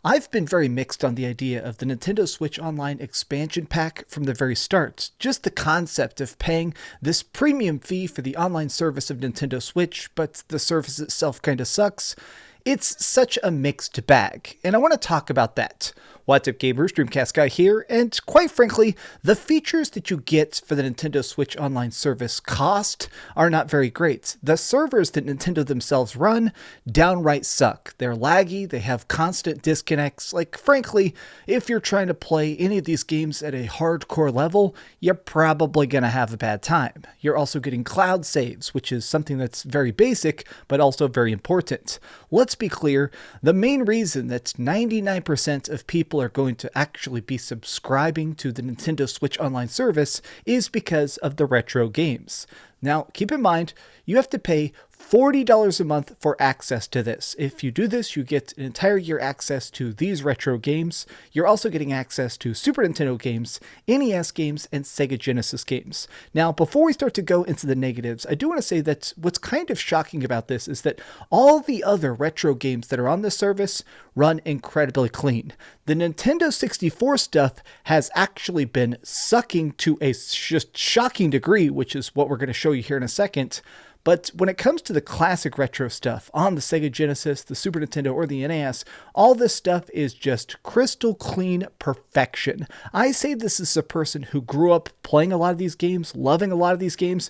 I've been very mixed on the idea of the Nintendo Switch Online expansion pack from the very start. Just the concept of paying this premium fee for the online service of Nintendo Switch, but the service itself kinda sucks. It's such a mixed bag, and I want to talk about that. What's up, gamers? DreamcastGuy here, and quite frankly, the features that you get for the Nintendo Switch Online service cost are not very great. The servers that Nintendo themselves run downright suck. They're laggy, they have constant disconnects. Like, frankly, if you're trying to play any of these games at a hardcore level, you're probably going to have a bad time. You're also getting cloud saves, which is something that's very basic, but also very important. Let's be clear, the main reason that 99% of people are going to actually be subscribing to the Nintendo Switch Online service is because of the retro games. Now, keep in mind, you have to pay $40 a month for access to this. If you do this, you get an entire year access to these retro games. You're also getting access to Super Nintendo games, NES games, and Sega Genesis games. Now, before we start to go into the negatives, I do want to say that what's kind of shocking about this is that all the other retro games that are on this service run incredibly clean. The Nintendo 64 stuff has actually been sucking to a just shocking degree, which is what we're going to show you here in a second. But when it comes to the classic retro stuff on the Sega Genesis, the Super Nintendo, or the NES, all this stuff is just crystal clean perfection. I say this as a person who grew up playing a lot of these games, loving a lot of these games.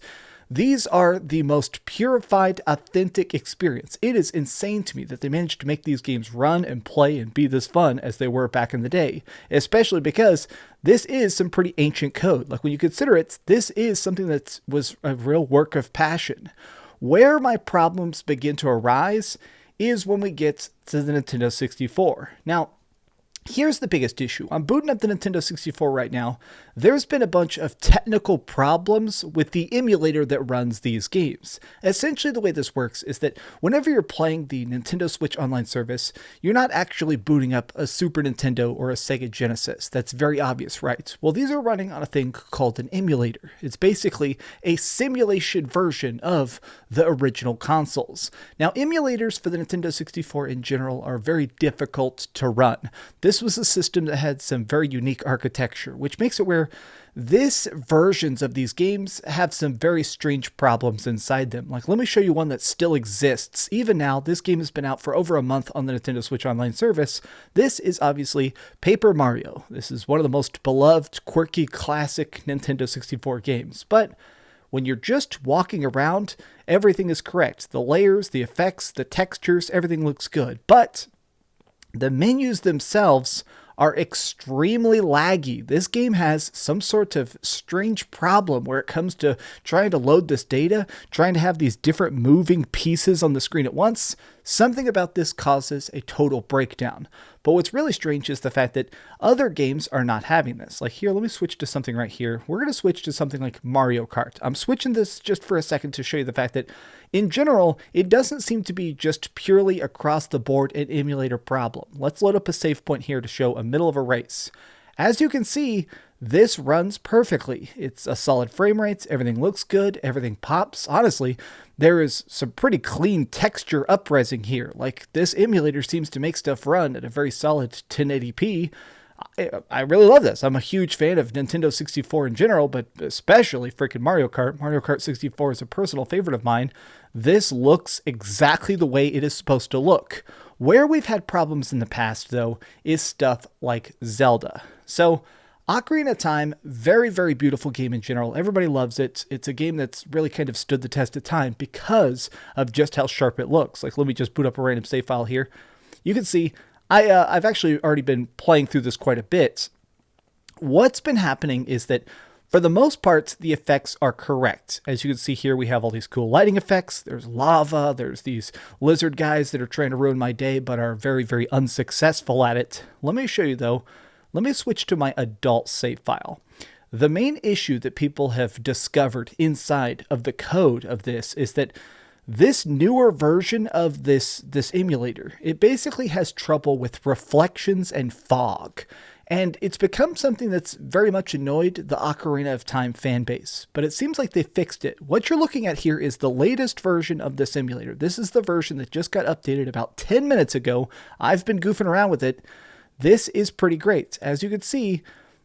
These are the most purified, authentic experience. It is insane to me that they managed to make these games run and play and be this fun as they were back in the day, especially because this is some pretty ancient code. Like, when you consider it, this is something that was a real work of passion. Where my problems begin to arise is when we get to the Nintendo 64. Now, here's the biggest issue. I'm booting up the Nintendo 64 right now. There's been a bunch of technical problems with the emulator that runs these games. Essentially, the way this works is that whenever you're playing the Nintendo Switch Online service, you're not actually booting up a Super Nintendo or a Sega Genesis. That's very obvious, right? Well, these are running on a thing called an emulator. It's basically a simulation version of the original consoles. Now, emulators for the Nintendo 64 in general are very difficult to run. This was a system that had some very unique architecture, which makes it where this versions of these games have some very strange problems inside them. Like, let me show you one that still exists. Even now, this game has been out for over a month on the Nintendo Switch Online service. This is obviously Paper Mario. This is one of the most beloved, quirky, classic Nintendo 64 games. But when you're just walking around, everything is correct. The layers, the effects, the textures, everything looks good. But the menus themselves are extremely laggy. This game has some sort of strange problem where it comes to trying to load this data, trying to have these different moving pieces on the screen at once. Something about this causes a total breakdown. But what's really strange is the fact that other games are not having this. Like here, let me switch to something right here. We're going to switch to something like Mario Kart. I'm switching this just for a second to show you the fact that in general, it doesn't seem to be just purely across the board an emulator problem. Let's load up a save point here to show a middle of a race. As you can see, this runs perfectly. It's a solid frame rate, everything looks good, everything pops. Honestly, there is some pretty clean texture upresing here. Like, this emulator seems to make stuff run at a very solid 1080p. I really love this. I'm a huge fan of Nintendo 64 in general, but especially freaking Mario Kart. Mario Kart 64 is a personal favorite of mine. This looks exactly the way it is supposed to look. Where we've had problems in the past, though, is stuff like Zelda. So, Ocarina of Time, very, very beautiful game in general. Everybody loves it. It's a game that's really kind of stood the test of time because of just how sharp it looks. Like, let me just boot up a random save file here. You can see I've actually already been playing through this quite a bit. What's been happening is that for the most part, the effects are correct. As you can see here, we have all these cool lighting effects. There's lava. There's these lizard guys that are trying to ruin my day, but are very, very unsuccessful at it. Let me show you, though. Let me switch to my adult save file. The main issue that people have discovered inside of the code of this is that this newer version of this emulator, it basically has trouble with reflections and fog. And it's become something that's very much annoyed the Ocarina of Time fan base, but it seems like they fixed it. What you're looking at here is the latest version of this emulator. This is the version that just got updated about 10 minutes ago. I've been goofing around with it. This is pretty great. As you can see,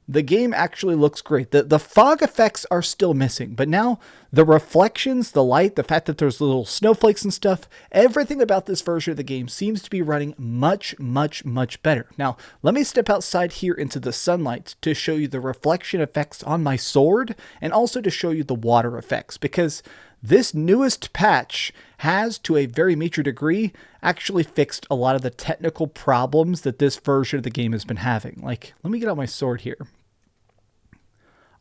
the game actually looks great. The fog effects are still missing, but now the reflections, the light, the fact that there's little snowflakes and stuff, everything about this version of the game seems to be running much, much, much better. Now, let me step outside here into the sunlight to show you the reflection effects on my sword and also to show you the water effects, because this newest patch has, to a very major degree, actually fixed a lot of the technical problems that this version of the game has been having. Like, let me get out my sword here.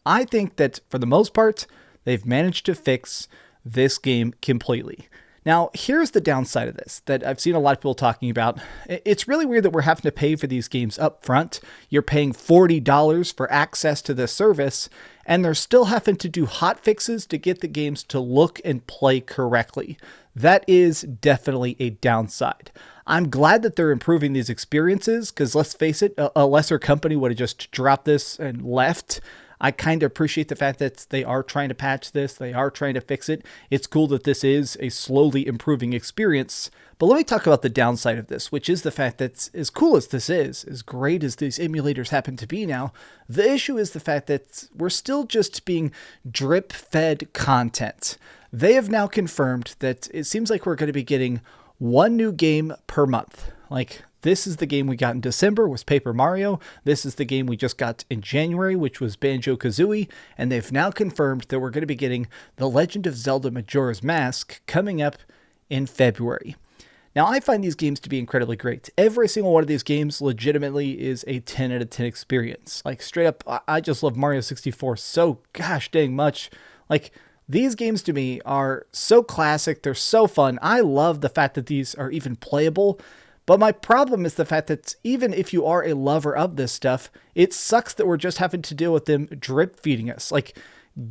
I think that, for the most part, they've managed to fix this game completely. Now, here's the downside of this that I've seen a lot of people talking about. It's really weird that we're having to pay for these games up front. You're paying $40 for access to this service, and they're still having to do hot fixes to get the games to look and play correctly. That is definitely a downside. I'm glad that they're improving these experiences, because let's face it, a lesser company would have just dropped this and left. I kind of appreciate the fact that they are trying to patch this. They are trying to fix it. It's cool that this is a slowly improving experience. But let me talk about the downside of this, which is the fact that as cool as this is, as great as these emulators happen to be now, the issue is the fact that we're still just being drip-fed content. They have now confirmed that it seems like we're going to be getting one new game per month. Like, this is the game we got in December, was Paper Mario. This is the game we just got in January, which was Banjo-Kazooie. And they've now confirmed that we're going to be getting The Legend of Zelda Majora's Mask coming up in February. Now, I find these games to be incredibly great. Every single one of these games legitimately is a 10 out of 10 experience. Like, straight up, I just love Mario 64 so gosh dang much. Like, these games to me are so classic. They're so fun. I love the fact that these are even playable. But my problem is the fact that even if you are a lover of this stuff, it sucks that we're just having to deal with them drip feeding us. Like,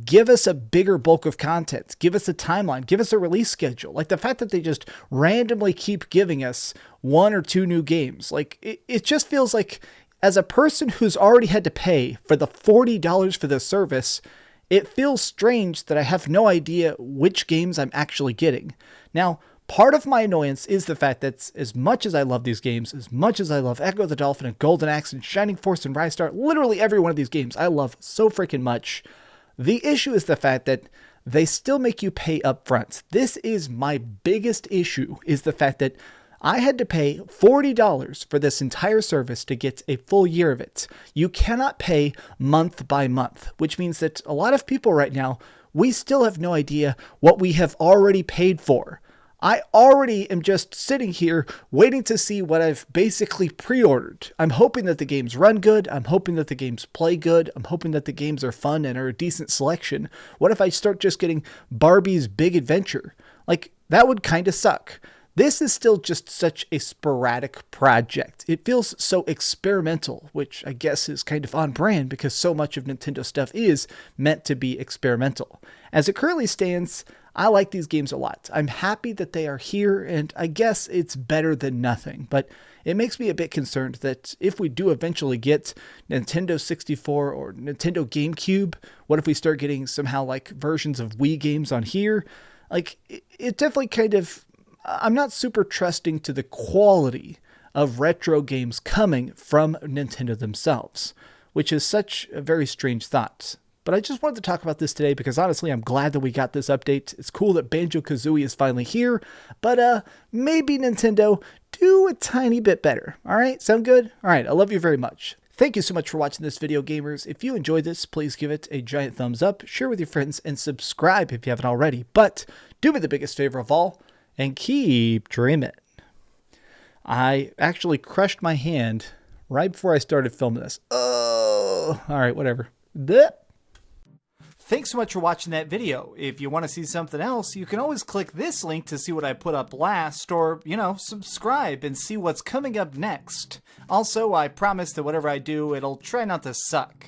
give us a bigger bulk of content. Give us a timeline. Give us a release schedule. Like, the fact that they just randomly keep giving us one or two new games. Like, it just feels like, as a person who's already had to pay for the $40 for this service, it feels strange that I have no idea which games I'm actually getting. Now, part of my annoyance is the fact that as much as I love these games, as much as I love Echo the Dolphin and Golden Axe and Shining Force and Rise Star, literally every one of these games I love so freaking much. The issue is the fact that they still make you pay up front. This is my biggest issue, is the fact that I had to pay $40 for this entire service to get a full year of it. You cannot pay month by month, which means that a lot of people right now, we still have no idea what we have already paid for. I already am just sitting here waiting to see what I've basically pre-ordered. I'm hoping that the games run good. I'm hoping that the games play good. I'm hoping that the games are fun and are a decent selection. What if I start just getting Barbie's Big Adventure? Like, that would kind of suck. This is still just such a sporadic project. It feels so experimental, which I guess is kind of on brand because so much of Nintendo stuff is meant to be experimental. As it currently stands, I like these games a lot. I'm happy that they are here, and I guess it's better than nothing. But it makes me a bit concerned that if we do eventually get Nintendo 64 or Nintendo GameCube, what if we start getting somehow like versions of Wii games on here? Like, it definitely kind of... I'm not super trusting to the quality of retro games coming from Nintendo themselves, which is such a very strange thought. But I just wanted to talk about this today because honestly, I'm glad that we got this update. It's cool that Banjo-Kazooie is finally here, but maybe Nintendo do a tiny bit better. All right, sound good? All right, I love you very much. Thank you so much for watching this video, gamers. If you enjoyed this, please give it a giant thumbs up, share with your friends, and subscribe if you haven't already. But do me the biggest favor of all, and keep dreaming. I actually crushed my hand right before I started filming this. Oh, all right, whatever. Blech. Thanks so much for watching that video. If you want to see something else, you can always click this link to see what I put up last, or, subscribe and see what's coming up next. Also, I promise that whatever I do, it'll try not to suck.